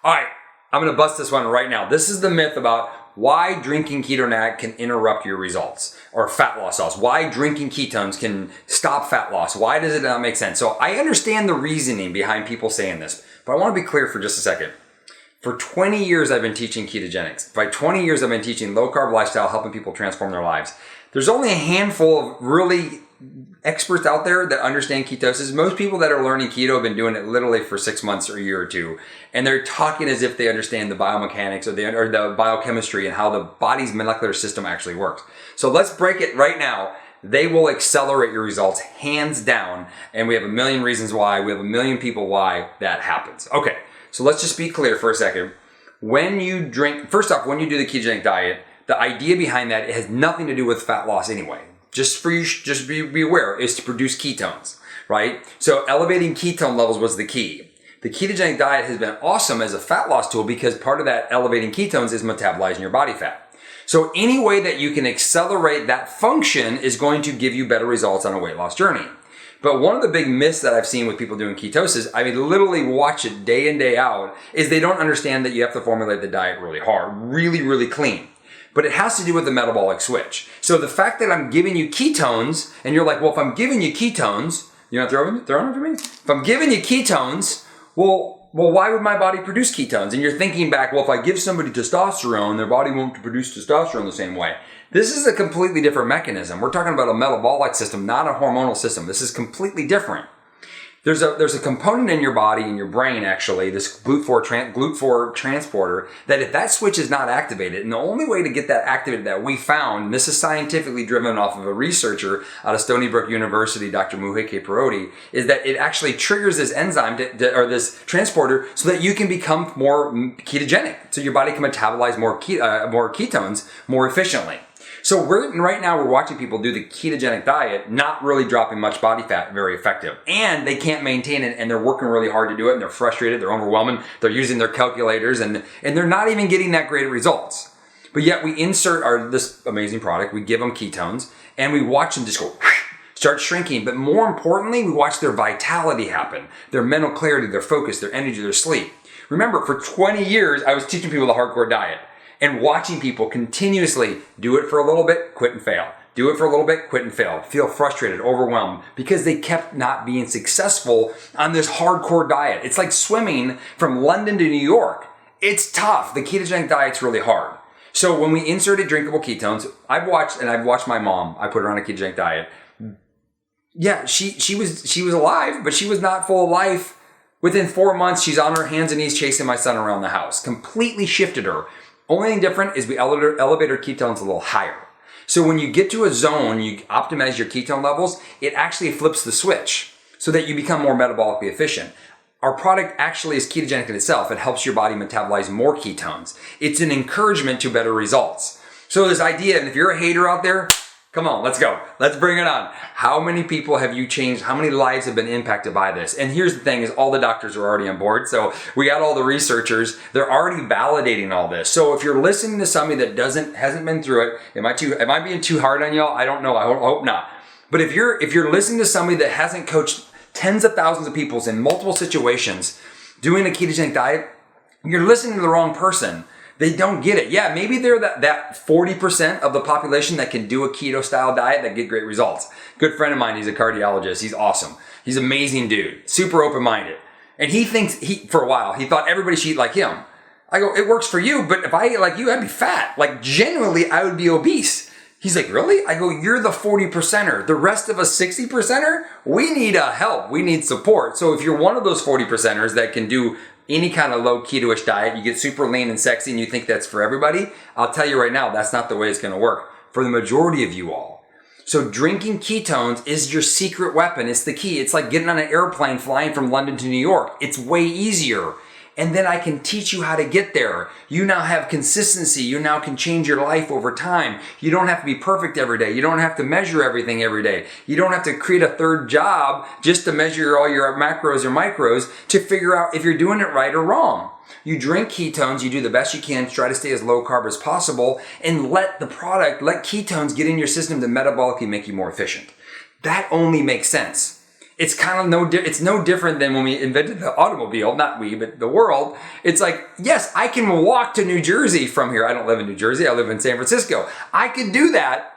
All right, I'm going to bust this one right now. This is the myth about why drinking ketogenic can interrupt your results or fat loss results. Why drinking ketones can stop fat loss. Why does it not make sense? So I understand the reasoning behind people saying this, but I want to be clear for just a second. For 20 years, I've been teaching ketogenics. By 20 years, I've been teaching low-carb lifestyle, helping people transform their lives. There's only a handful of really experts out there that understand ketosis. Most people that are learning keto have been doing it literally for 6 months or a year or two. And they're talking as if they understand the biomechanics or the biochemistry and how the body's molecular system actually works. So let's break it right now. They will accelerate your results hands down. And we have a million reasons why. We have a million people why that happens. Okay, so let's just be clear for a second. When you drink, first off, when you do the ketogenic diet, the idea behind that, it has nothing to do with fat loss anyway. Just for you, just be aware, is to produce ketones, right? So elevating ketone levels was the key. The ketogenic diet has been awesome as a fat loss tool because part of that elevating ketones is metabolizing your body fat. So any way that you can accelerate that function is going to give you better results on a weight loss journey. But one of the big myths that I've seen with people doing ketosis, I mean, literally watch it day in, day out, is they don't understand that you have to formulate the diet really hard, really, really clean. But it has to do with the metabolic switch. So the fact that I'm giving you ketones, and you're like, well, if I'm giving you ketones, you're not throwing it for me? If I'm giving you ketones, well, why would my body produce ketones? And you're thinking back, well, if I give somebody testosterone, their body won't produce testosterone the same way. This is a completely different mechanism. We're talking about a metabolic system, not a hormonal system. This is completely different. There's a component in your body, in your brain actually, this GLUT4 transporter, that if that switch is not activated, and the only way to get that activated that we found, and this is scientifically driven off of a researcher out of Stony Brook University, Dr. Muheke Parodi, is that it actually triggers this enzyme or this transporter so that you can become more ketogenic, so your body can metabolize more ketones more efficiently. So right now we're watching people do the ketogenic diet, not really dropping much body fat, very effective. And they can't maintain it, and they're working really hard to do it, and they're frustrated, they're overwhelmed, they're using their calculators, and they're not even getting that great results. But yet we insert this amazing product, we give them ketones, and we watch them just go, start shrinking. But more importantly, we watch their vitality happen, their mental clarity, their focus, their energy, their sleep. Remember, for 20 years, I was teaching people the hardcore diet. And watching people continuously do it for a little bit, quit and fail. Do it for a little bit, quit and fail. Feel frustrated, overwhelmed, because they kept not being successful on this hardcore diet. It's like swimming from London to New York. It's tough. The ketogenic diet's really hard. So when we inserted drinkable ketones, I've watched my mom. I put her on a ketogenic diet. Yeah, she was alive, but she was not full of life. Within 4 months, she's on her hands and knees chasing my son around the house. Completely shifted her. Only thing different is we elevate our ketones a little higher. So when you get to a zone, you optimize your ketone levels, it actually flips the switch so that you become more metabolically efficient. Our product actually is ketogenic in itself. It helps your body metabolize more ketones. It's an encouragement to better results. So this idea, and if you're a hater out there, come on, let's go. Let's bring it on. How many people have you changed? How many lives have been impacted by this? And here's the thing is all the doctors are already on board. So we got all the researchers. They're already validating all this. So if you're listening to somebody that hasn't been through it, am I being too hard on y'all? I don't know. I hope not. But if you're listening to somebody that hasn't coached tens of thousands of people in multiple situations doing a ketogenic diet, you're listening to the wrong person. They don't get it. Yeah, maybe they're that 40% of the population that can do a keto style diet that get great results. Good friend of mine, he's a cardiologist. He's awesome. He's an amazing dude, super open-minded. And he thinks, for a while, he thought everybody should eat like him. I go, it works for you, but if I ate like you, I'd be fat. Like genuinely, I would be obese. He's like, really? I go, you're the 40%er. The rest of us 60%er, we need help. We need support. So if you're one of those 40%ers that can do any kind of low keto-ish diet, you get super lean and sexy and you think that's for everybody, I'll tell you right now, that's not the way it's going to work for the majority of you all. So drinking ketones is your secret weapon. It's the key. It's like getting on an airplane flying from London to New York. It's way easier. And then I can teach you how to get there. You now have consistency. You now can change your life over time. You don't have to be perfect every day. You don't have to measure everything every day. You don't have to create a third job just to measure all your macros or micros to figure out if you're doing it right or wrong. You drink ketones, you do the best you can, try to stay as low carb as possible, and let ketones get in your system to metabolically make you more efficient. That only makes sense. it's kind of it's no different than when we invented the automobile, not we, but the world. It's like, yes, I can walk to New Jersey from here. I don't live in New Jersey. I live in San Francisco. I could do that,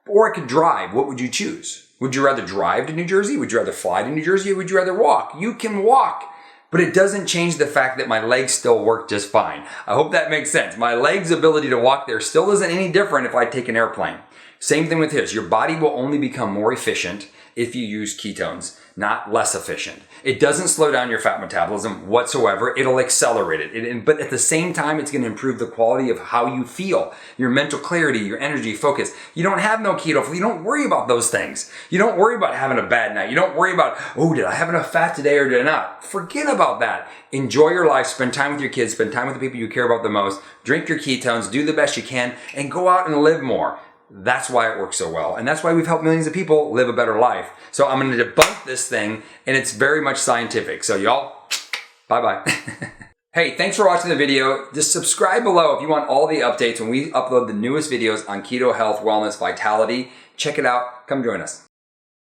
or I could drive. What would you choose? Would you rather drive to New Jersey? Would you rather fly to New Jersey? Or would you rather walk? You can walk. But it doesn't change the fact that my legs still work just fine. I hope that makes sense. My legs' ability to walk there still isn't any different if I take an airplane. Same thing with his. Your body will only become more efficient if you use ketones, not less efficient. It doesn't slow down your fat metabolism whatsoever. It'll accelerate it. But at the same time, it's going to improve the quality of how you feel, your mental clarity, your energy, focus. You don't have no keto. You don't worry about those things. You don't worry about having a bad night. You don't worry about, oh, did I have enough fat today or did I not? Forget about that. Enjoy your life. Spend time with your kids. Spend time with the people you care about the most. Drink your ketones. Do the best you can and go out and live more. That's why it works so well. And that's why we've helped millions of people live a better life. So I'm going to debunk this thing, and it's very much scientific. So y'all, bye-bye. Hey, thanks for watching the video. Just subscribe below if you want all the updates when we upload the newest videos on keto, health, wellness, vitality. Check it out. Come join us.